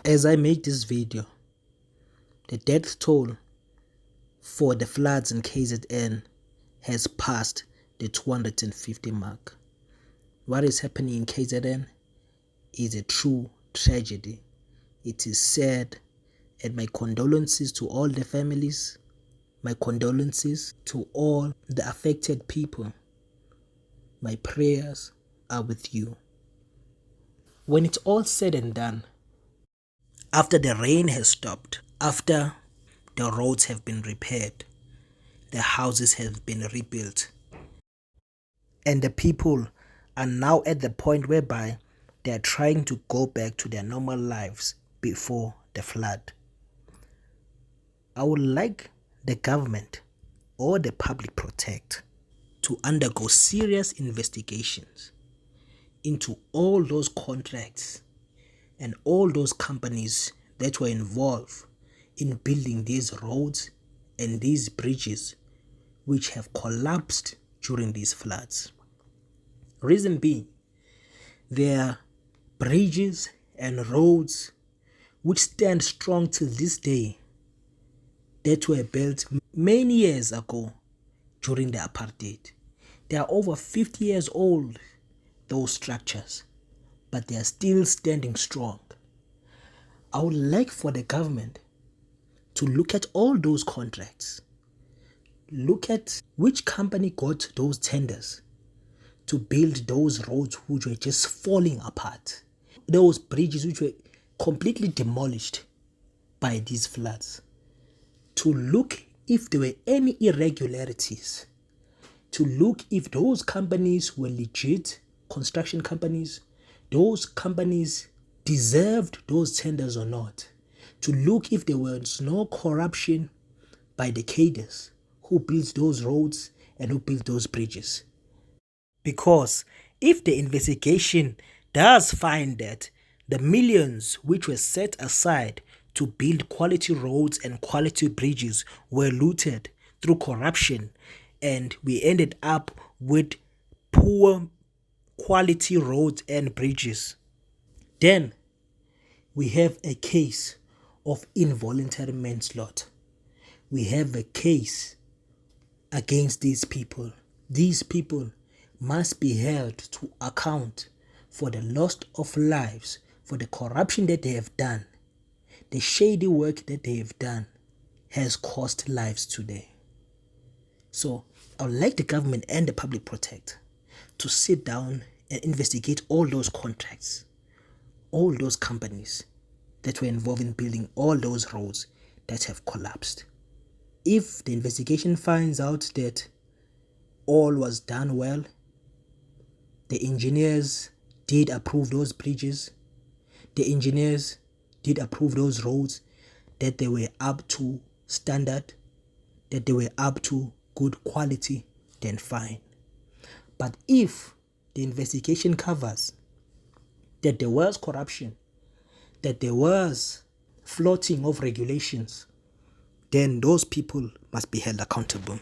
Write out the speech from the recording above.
As I make this video, the death toll for the floods in KZN has passed the 250 mark. What is happening in KZN is a true tragedy. It is sad, and my condolences to all the families, my condolences to all the affected people. My prayers are with you. When it's all said and done, after the rain has stopped, after the roads have been repaired, the houses have been rebuilt, and the people are now at the point whereby they are trying to go back to their normal lives before the flood, I would like the government or the public protect to undergo serious investigations into all those contracts and all those companies that were involved in building these roads and these bridges which have collapsed during these floods. Reason being, there are bridges and roads which stand strong till this day that were built many years ago during the apartheid. They are over 50 years old, those structures, but they are still standing strong. I would like for the government to look at all those contracts, look at which company got those tenders to build those roads which were just falling apart, those bridges which were completely demolished by these floods, to look if there were any irregularities, to look if those companies were legit construction companies, those companies deserved those tenders or not, to look if there was no corruption by the cadres who built those roads and who built those bridges. Because if the investigation does find that the millions which were set aside to build quality roads and quality bridges were looted through corruption, and we ended up with poor quality roads and bridges, then we have a case of involuntary manslaughter. We have a case against these people. These people must be held to account for the loss of lives, for the corruption that they have done. The shady work that they have done has cost lives today. So I would like the government and the public protect to sit down and investigate all those contracts, all those companies that were involved in building all those roads that have collapsed. If the investigation finds out that all was done well, the engineers did approve those bridges, the engineers did approve those roads, that they were up to standard, that they were up to good quality, then fine. But if the investigation covers that there was corruption, that there was flouting of regulations, then those people must be held accountable.